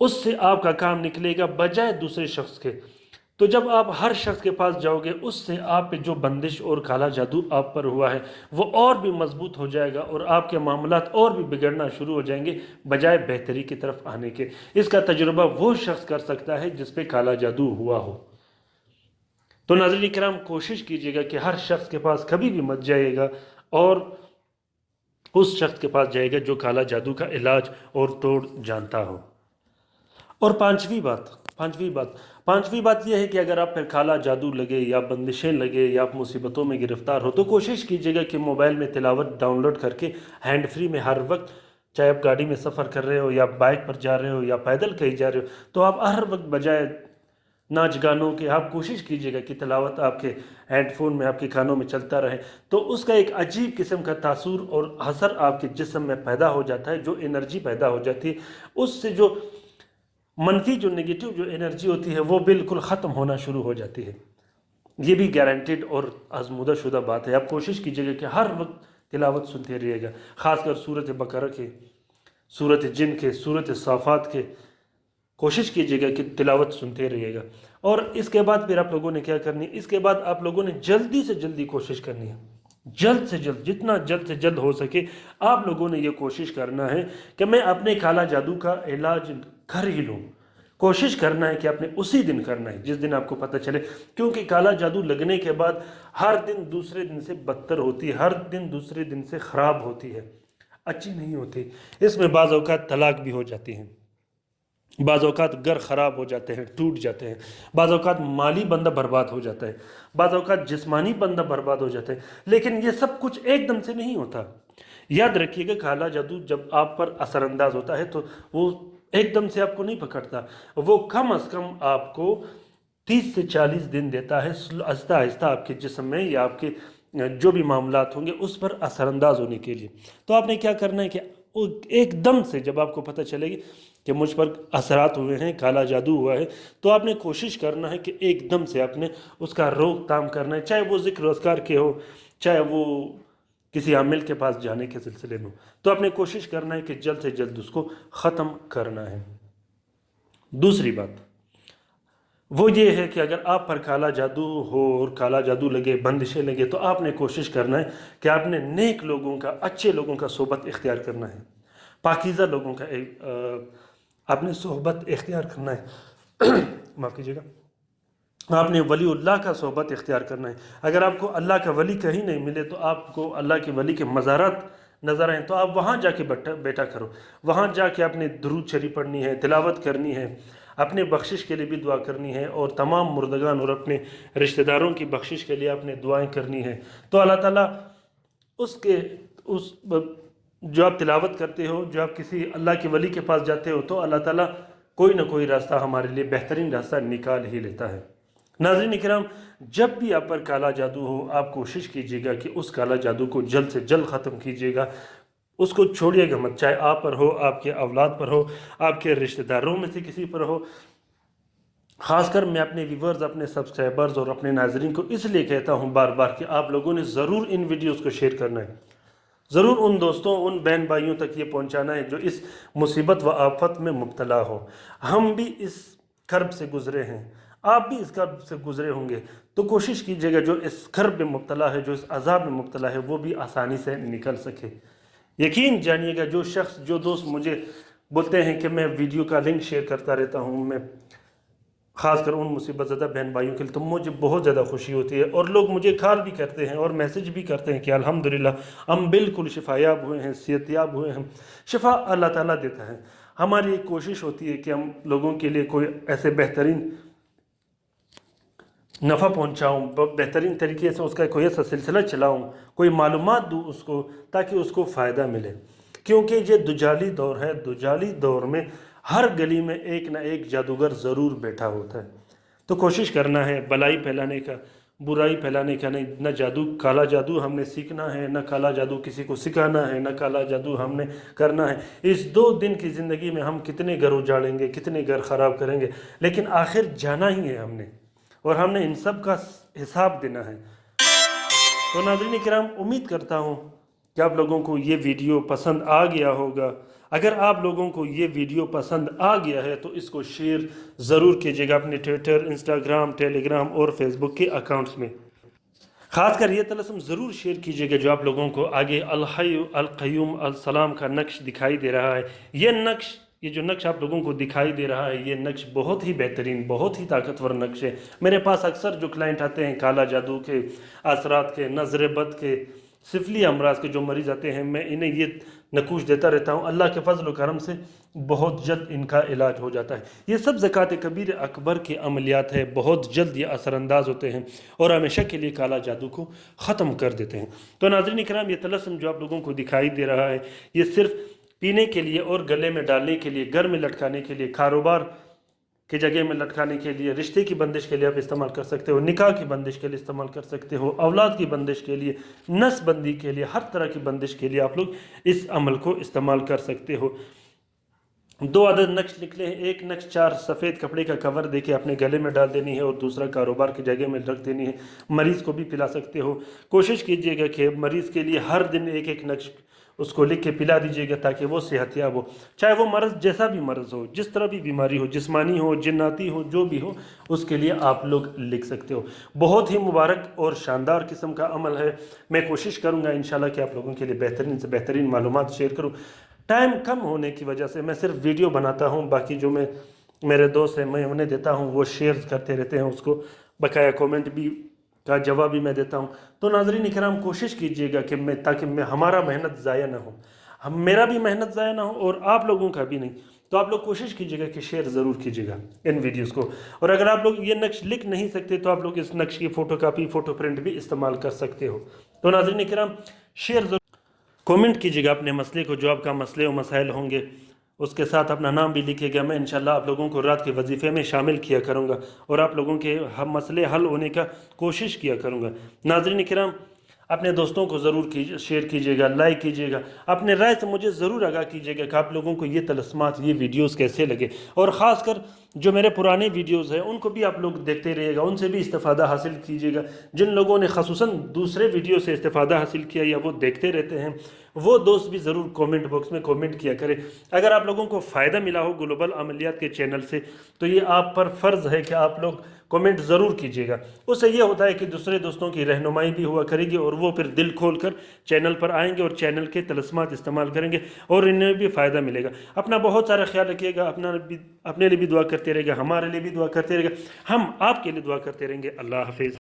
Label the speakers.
Speaker 1: اس سے آپ کا کام نکلے گا بجائے دوسرے شخص کے۔ تو جب آپ ہر شخص کے پاس جاؤ گے، اس سے آپ پہ جو بندش اور کالا جادو آپ پر ہوا ہے وہ اور بھی مضبوط ہو جائے گا، اور آپ کے معاملات اور بھی بگڑنا شروع ہو جائیں گے بجائے بہتری کی طرف آنے کے۔ اس کا تجربہ وہ شخص کر سکتا ہے جس پہ کالا جادو ہوا ہو۔ تو ناظرین کرام، کوشش کیجیے گا کہ ہر شخص کے پاس کبھی بھی مت جائے گا، اور اس شخص کے پاس جائے گا جو کالا جادو کا علاج اور توڑ جانتا ہو۔ اور پانچویں بات یہ ہے کہ اگر آپ پر کالا جادو لگے یا بندشیں لگے یا آپ مصیبتوں میں گرفتار ہو، تو کوشش کیجیے گا کہ موبائل میں تلاوت ڈاؤن لوڈ کر کے ہینڈ فری میں ہر وقت، چاہے آپ گاڑی میں سفر کر رہے ہو یا بائک پر جا رہے ہو یا پیدل کہیں جا رہے ہو، تو آپ ہر وقت بجائے ناچ گانوں کے آپ کوشش کیجیے گا کہ تلاوت آپ کے ہیڈ فون میں، آپ کے کانوں میں چلتا رہے۔ تو اس کا ایک عجیب قسم کا تاثر اور اثر آپ کے جسم میں پیدا ہو جاتا ہے، جو انرجی پیدا ہو جاتی ہے، اس سے جو منفی، جو نگیٹو جو انرجی ہوتی ہے وہ بالکل ختم ہونا شروع ہو جاتی ہے۔ یہ بھی گارنٹیڈ اور آزمودہ شدہ بات ہے۔ آپ کوشش کیجیے گا کہ ہر وقت تلاوت سنتے رہیے گا، خاص کر سورۃ بقرہ کے، سورۃ جن کے، سورۃ صافات کے کوشش کیجیے گا کہ تلاوت سنتے رہیے گا۔ اور اس کے بعد پھر آپ لوگوں نے کیا کرنی ہے؟ اس کے بعد آپ لوگوں نے جلدی سے جلدی کوشش کرنی ہے، جلد سے جلد، جتنا جلد سے جلد ہو سکے آپ لوگوں نے یہ کوشش کرنا ہے کہ میں اپنے کالا جادو کا علاج کر ہی لوں۔ کوشش کرنا ہے کہ آپ نے اسی دن کرنا ہے جس دن آپ کو پتہ چلے، کیونکہ کالا جادو لگنے کے بعد ہر دن دوسرے دن سے بدتر ہوتی ہے، ہر دن دوسرے دن سے خراب ہوتی ہے، اچھی نہیں ہوتی۔ اس میں بعض اوقات طلاق بھی ہو جاتی ہیں، بعض اوقات گھر خراب ہو جاتے ہیں، ٹوٹ جاتے ہیں، بعض اوقات مالی بندہ برباد ہو جاتا ہے، بعض اوقات جسمانی بندہ برباد ہو جاتا ہے۔ لیکن یہ سب کچھ ایک دم سے نہیں ہوتا۔ یاد رکھیے گا، کالا جادو جب آپ پر اثر انداز ہوتا ہے تو وہ ایک دم سے آپ کو نہیں پکڑتا، وہ کم از کم آپ کو 30 سے 40 دن دیتا ہے، آہستہ آہستہ آپ کے جسم میں یا آپ کے جو بھی معاملات ہوں گے اس پر اثر انداز ہونے کے لیے۔ تو آپ نے کیا کرنا ہے کہ ایک دم سے جب آپ کو پتہ چلے گی کہ مجھ پر اثرات ہوئے ہیں، کالا جادو ہوا ہے، تو آپ نے کوشش کرنا ہے کہ ایک دم سے آپ نے اس کا روک تھام کرنا ہے، چاہے وہ ذکر و اذکار کے ہو، چاہے وہ کسی عامل کے پاس جانے کے سلسلے میں ہو۔ تو آپ نے کوشش کرنا ہے کہ جلد سے جلد اس کو ختم کرنا ہے۔ دوسری بات وہ یہ ہے کہ اگر آپ پر کالا جادو ہو اور کالا جادو لگے، بندشیں لگے، تو آپ نے کوشش کرنا ہے کہ آپ نے نیک لوگوں کا، اچھے لوگوں کا صحبت اختیار کرنا ہے، پاکیزہ لوگوں کا آپ نے صحبت اختیار کرنا ہے معاف کیجیے گا، آپ نے ولی اللہ کا صحبت اختیار کرنا ہے۔ اگر آپ کو اللہ کا ولی کہیں نہیں ملے تو آپ کو اللہ کے ولی کے مزارات نظر آئیں تو آپ وہاں جا کے بیٹھا کرو، وہاں جا کے آپ نے درود شریف پڑھنی ہے، تلاوت کرنی ہے، اپنے بخشش کے لیے بھی دعا کرنی ہے، اور تمام مردگان اور اپنے رشتہ داروں کی بخشش کے لیے آپ نے دعائیں کرنی ہے۔ تو اللہ تعالیٰ اس جو آپ تلاوت کرتے ہو، جو آپ کسی اللہ کے ولی کے پاس جاتے ہو، تو اللہ تعالیٰ کوئی نہ کوئی راستہ ہمارے لیے بہترین راستہ نکال ہی لیتا ہے۔ ناظرین اکرام، جب بھی آپ پر کالا جادو ہو، آپ کوشش کیجیے گا کہ اس کالا جادو کو جلد سے جلد ختم کیجیے گا، اس کو چھوڑیے گا مت، چاہے آپ پر ہو، آپ کے اولاد پر ہو، آپ کے رشتہ داروں میں سے کسی پر ہو۔ خاص کر میں اپنے ویورز، اپنے سبسکرائبرز اور اپنے ناظرین کو اس لیے کہتا ہوں بار بار کہ آپ لوگوں نے ضرور ان ویڈیوز کو شیئر کرنا ہے، ضرور ان دوستوں، ان بہن بھائیوں تک یہ پہنچانا ہے جو اس مصیبت و آفت میں مبتلا ہو۔ ہم بھی اس کرب سے گزرے ہیں، آپ بھی اس کرب سے گزرے ہوں گے، تو کوشش کیجیے گا جو اس کرب میں مبتلا ہے، جو اس عذاب میں مبتلا ہے، وہ بھی آسانی سے نکل سکے۔ یقین جانیے گا، جو شخص، جو دوست مجھے بولتے ہیں کہ میں ویڈیو کا لنک شیئر کرتا رہتا ہوں، میں خاص کر ان مصیبت زدہ بہن بھائیوں کے لیے، تو مجھے بہت زیادہ خوشی ہوتی ہے، اور لوگ مجھے کال بھی کرتے ہیں اور میسج بھی کرتے ہیں کہ الحمدللہ ہم بالکل شفا یاب ہوئے ہیں، صحت یاب ہوئے ہیں۔ شفا اللہ تعالیٰ دیتا ہے، ہماری ایک کوشش ہوتی ہے کہ ہم لوگوں کے لیے کوئی ایسے بہترین نفع پہنچاؤں، بہترین طریقے سے اس کا کوئی ایسا سلسلہ چلاؤں، کوئی معلومات دوں اس کو، تاکہ اس کو فائدہ ملے۔ کیونکہ یہ دجالی دور ہے، دجالی دور میں ہر گلی میں ایک نہ ایک جادوگر ضرور بیٹھا ہوتا ہے۔ تو کوشش کرنا ہے بلائی پھیلانے کا، برائی پھیلانے کا نہیں۔ نہ جادو، کالا جادو ہم نے سیکھنا ہے، نہ کالا جادو کسی کو سکھانا ہے، نہ کالا جادو ہم نے کرنا ہے۔ اس 2 دن کی زندگی میں ہم کتنے گھر اجاڑیں گے، کتنے گھر خراب کریں گے، لیکن آخر جانا ہی ہے ہم نے، اور ہم نے ان سب کا حساب دینا ہے۔ تو ناظرین کرام، امید کرتا ہوں کہ آپ لوگوں کو یہ ویڈیو پسند آ گیا ہوگا، اگر آپ لوگوں کو یہ ویڈیو پسند آ گیا ہے تو اس کو شیئر ضرور کیجیے گا اپنے ٹویٹر، انسٹاگرام، ٹیلی گرام اور فیس بک کے اکاؤنٹس میں۔ خاص کر یہ طلسم ضرور شیئر کیجیے گا جو آپ لوگوں کو آگے الحی القیوم السلام کا نقش دکھائی دے رہا ہے۔ یہ جو نقش آپ لوگوں کو دکھائی دے رہا ہے، یہ نقش بہت ہی بہترین، بہت ہی طاقتور نقش ہے۔ میرے پاس اکثر جو کلائنٹ آتے ہیں کالا جادو کے، اثرات کے، نظر بد کے، سفلی امراض کے جو مریض آتے ہیں، میں انہیں یہ نقوش دیتا رہتا ہوں۔ اللہ کے فضل و کرم سے بہت جلد ان کا علاج ہو جاتا ہے۔ یہ سب زکوٰۃ کبیر اکبر کے عملیات ہے، بہت جلد یہ اثر انداز ہوتے ہیں اور ہمیشہ کے لیے کالا جادو کو ختم کر دیتے ہیں۔ تو ناظرین کرام، یہ طلسم جو آپ لوگوں کو دکھائی دے رہا ہے، یہ صرف پینے کے لیے اور گلے میں ڈالنے کے لیے، گھر میں لٹکانے کے لیے، کاروبار کی جگہ میں لٹکانے کے لیے، رشتے کی بندش کے لیے آپ استعمال کر سکتے ہو، نکاح کی بندش کے لیے استعمال کر سکتے ہو، اولاد کی بندش کے لیے، نس بندی کے لیے، ہر طرح کی بندش کے لیے آپ لوگ اس عمل کو استعمال کر سکتے ہو۔ 2 عدد نقش نکلے ہیں۔ ایک نقش 4 سفید کپڑے کا کور دے کے اپنے گلے میں ڈال دینی ہے اور دوسرا کاروبار کی جگہ میں رکھ دینی ہے۔ مریض کو بھی پلا سکتے ہو۔ کوشش کیجئے گا کہ مریض کے لیے ہر دن ایک نقش اس کو لکھ کے پلا دیجئے گا تاکہ وہ صحت یاب ہو، چاہے وہ مرض جیسا بھی مرض ہو، جس طرح بھی بیماری ہو، جسمانی ہو، جناتی ہو، جو بھی ہو، اس کے لیے آپ لوگ لکھ سکتے ہو۔ بہت ہی مبارک اور شاندار قسم کا عمل ہے۔ میں کوشش کروں گا انشاءاللہ کہ آپ لوگوں کے لیے بہترین سے بہترین معلومات شیئر کروں۔ ٹائم کم ہونے کی وجہ سے میں صرف ویڈیو بناتا ہوں، باقی جو میرے دوست ہیں میں انہیں دیتا ہوں، وہ شیئر کرتے رہتے ہیں، اس کو بقایا کومنٹ بھی کا جواب بھی میں دیتا ہوں۔ تو ناظرین کرام، کوشش کیجئے گا کہ تاکہ ہمارا محنت ضائع نہ ہو، میرا بھی محنت ضائع نہ ہو اور آپ لوگوں کا بھی نہیں۔ تو آپ لوگ کوشش کیجئے گا کہ شیئر ضرور کیجئے گا ان ویڈیوز کو۔ اور اگر آپ لوگ یہ نقش لکھ نہیں سکتے تو آپ لوگ اس نقش کی فوٹو کاپی، فوٹو پرنٹ بھی استعمال کر سکتے ہو۔ تو ناظرین کرام، شیئر ضرور کومنٹ کیجئے گا اپنے مسئلے کو، جو آپ کا مسئلے و مسائل ہوں گے، اس کے ساتھ اپنا نام بھی لکھے گا۔ میں انشاءاللہ آپ لوگوں کو رات کے وظیفے میں شامل کیا کروں گا اور آپ لوگوں کے مسئلے حل ہونے کا کوشش کیا کروں گا۔ ناظرین کرام، اپنے دوستوں کو ضرور شیئر کیجئے گا، لائک کیجئے گا، اپنے رائے سے مجھے ضرور آگاہ کیجئے گا کہ آپ لوگوں کو یہ طلسمات، یہ ویڈیوز کیسے لگے، اور خاص کر جو میرے پرانے ویڈیوز ہیں ان کو بھی آپ لوگ دیکھتے رہیے گا، ان سے بھی استفادہ حاصل کیجئے گا۔ جن لوگوں نے خصوصاً دوسرے ویڈیو سے استفادہ حاصل کیا یا وہ دیکھتے رہتے ہیں، وہ دوست بھی ضرور کومنٹ باکس میں کومنٹ کیا کرے۔ اگر آپ لوگوں کو فائدہ ملا ہو گلوبل عملیات کے چینل سے تو یہ آپ پر فرض ہے کہ آپ لوگ کومنٹ ضرور کیجئے گا۔ اس سے یہ ہوتا ہے کہ دوسرے دوستوں کی رہنمائی بھی ہوا کرے گی اور وہ پھر دل کھول کر چینل پر آئیں گے اور چینل کے طلسمات استعمال کریں گے اور انہیں بھی فائدہ ملے گا۔ اپنا بہت سارا خیال رکھیے گا، اپنے لیے بھی دعا کرتے رہے گا، ہمارے لیے بھی دعا کرتے رہے گا، ہم آپ کے لیے دعا کرتے رہیں گے۔ اللہ حافظ۔